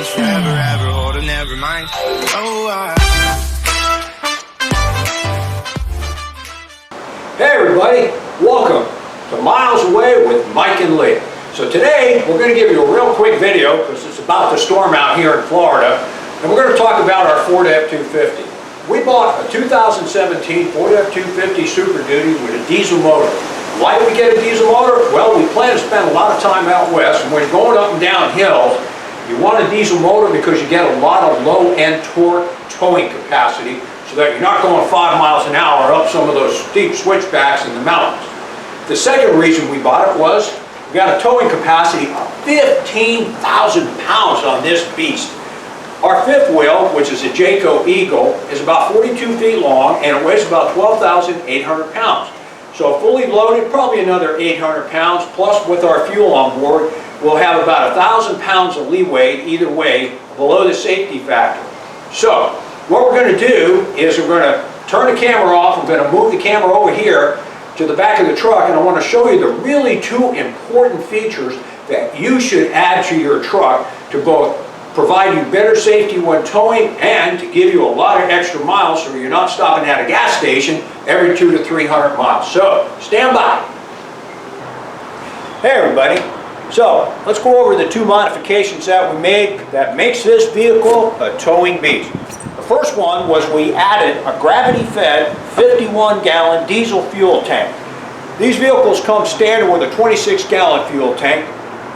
was forever, ever, hold on, never mind. Oh, Hey everybody, welcome to Miles Away with Mike and Leah. So today we're going to give you a real quick video because it's about to storm out here in Florida, and we're going to talk about our Ford F-250. We bought a 2017 Ford F-250 Super Duty with a diesel motor. Why did we get a diesel motor? Well, we plan to spend a lot of time out west, and when you're going up and down hills, you want a diesel motor because you get a lot of low-end torque towing capacity, so that you're not going 5 miles an hour up some of those steep switchbacks in the mountains. The second reason we bought it was we got a towing capacity of 15,000 pounds on this beast. Our fifth wheel, which is a Jayco Eagle, is about 42 feet long and it weighs about 12,800 pounds. So fully loaded, probably another 800 pounds, plus with our fuel on board, we'll have about 1,000 pounds of leeway either way below the safety factor. So what we're going to do is we're going to turn the camera off. I'm going to move the camera over here to the back of the truck, and I want to show you the really two important features that you should add to your truck to both provide you better safety when towing and to give you a lot of extra miles so you're not stopping at a gas station every 200 to 300 miles. So stand by. Hey everybody. So let's go over the two modifications that we made that makes this vehicle a towing beast. The first one was we added a gravity-fed 51-gallon diesel fuel tank. These vehicles come standard with a 26-gallon fuel tank,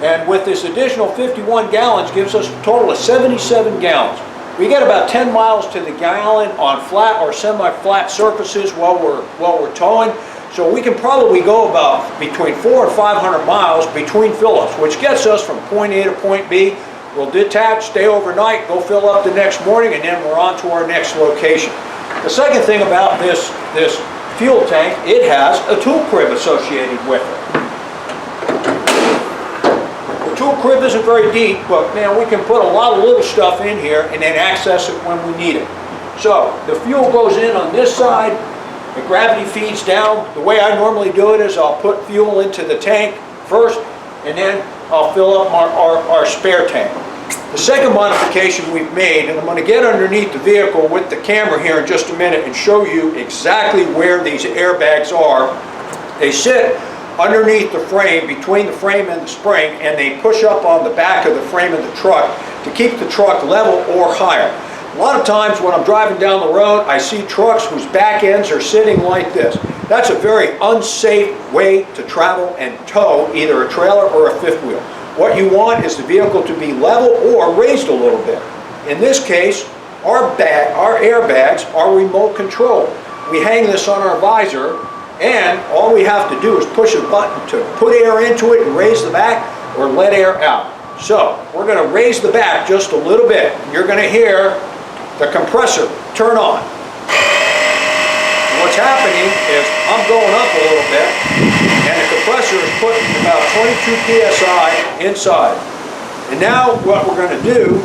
and with this additional 51 gallons gives us a total of 77 gallons. We get about 10 miles to the gallon on flat or semi-flat surfaces while we're towing. So we can probably go about between 400 and 500 miles between fill-ups, which gets us from point A to point B. We'll detach, stay overnight, go fill up the next morning, and then we're on to our next location. The second thing about this fuel tank, it has a tool crib associated with it. The tool crib isn't very deep, but man, we can put a lot of little stuff in here and then access it when we need it. So the fuel goes in on this side. The gravity feeds down. The way I normally do it is I'll put fuel into the tank first, and then I'll fill up our spare tank. The second modification we've made, and I'm going to get underneath the vehicle with the camera here in just a minute and show you exactly where these airbags are. They sit underneath the frame, between the frame and the spring, and they push up on the back of the frame of the truck to keep the truck level or higher. A lot of times when I'm driving down the road, I see trucks whose back ends are sitting like this. That's a very unsafe way to travel and tow either a trailer or a fifth wheel. What you want is the vehicle to be level or raised a little bit. In this case, our airbags are remote controlled. We hang this on our visor, and all we have to do is push a button to put air into it and raise the back or let air out. So we're going to raise the back just a little bit. You're going to hear the compressor turn on. And what's happening is I'm going up a little bit, and the compressor is putting about 22 psi inside. And now what we're going to do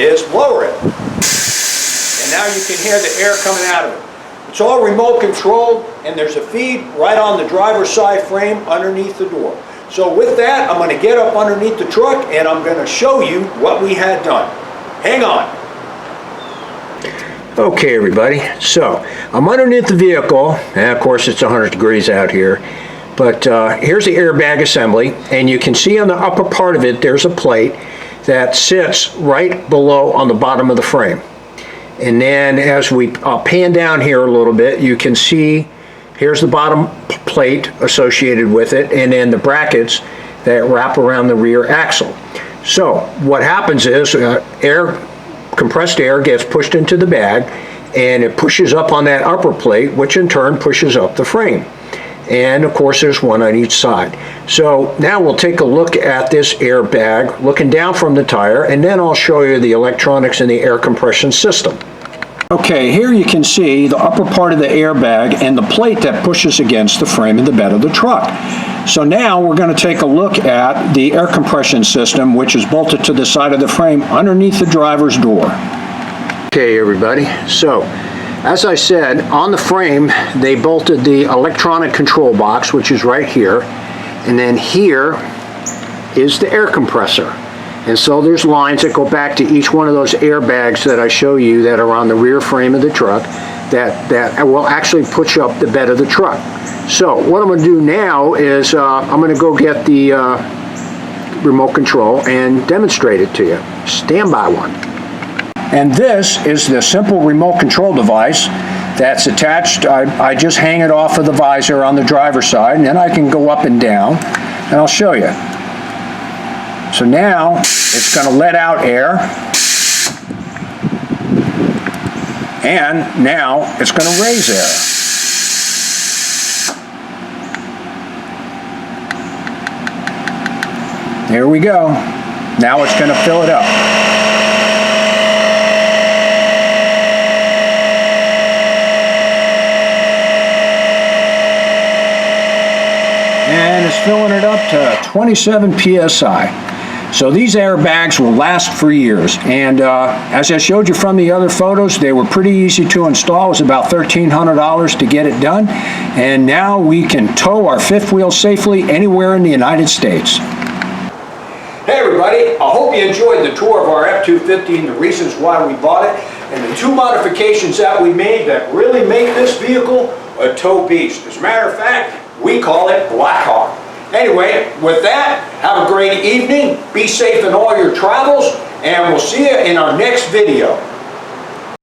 is lower it. And now you can hear the air coming out of it. It's all remote controlled, and there's a feed right on the driver's side frame underneath the door. So with that, I'm going to get up underneath the truck and I'm going to show you what we had done. Hang on. Okay everybody, so I'm underneath the vehicle, and of course it's 100 degrees out here, but here's the airbag assembly, and you can see on the upper part of it there's a plate that sits right below on the bottom of the frame. And then as we pan down here a little bit, you can see here's the bottom plate associated with it, and then the brackets that wrap around the rear axle. So what happens is compressed air gets pushed into the bag, and it pushes up on that upper plate, which in turn pushes up the frame. And of course there's one on each side. So now we'll take a look at this airbag looking down from the tire, and then I'll show you the electronics and the air compression system. Okay, here you can see the upper part of the airbag and the plate that pushes against the frame and the bed of the truck. So now we're going to take a look at the air compression system, which is bolted to the side of the frame underneath the driver's door. Okay everybody, so as I said, on the frame they bolted the electronic control box, which is right here, and then here is the air compressor. And so there's lines that go back to each one of those airbags that I show you that are on the rear frame of the truck that will actually push up the bed of the truck. So what I'm going to do now is I'm going to go get the remote control and demonstrate it to you. Stand by one. And this is the simple remote control device that's attached. I just hang it off of the visor on the driver's side, and then I can go up and down, and I'll show you. So now it's going to let out air, and now it's going to raise air. There we go. Now it's going to fill it up. And it's filling it up to 27 psi. So these airbags will last for years, and as I showed you from the other photos, they were pretty easy to install. It was about $1,300 to get it done, and now we can tow our fifth wheel safely anywhere in the United States. Hey everybody, I hope you enjoyed the tour of our F-250 and the reasons why we bought it, and the two modifications that we made that really make this vehicle a tow beast. As a matter of fact, we call it Blackhawk. Anyway, with that, have a great evening, be safe in all your travels, and we'll see you in our next video.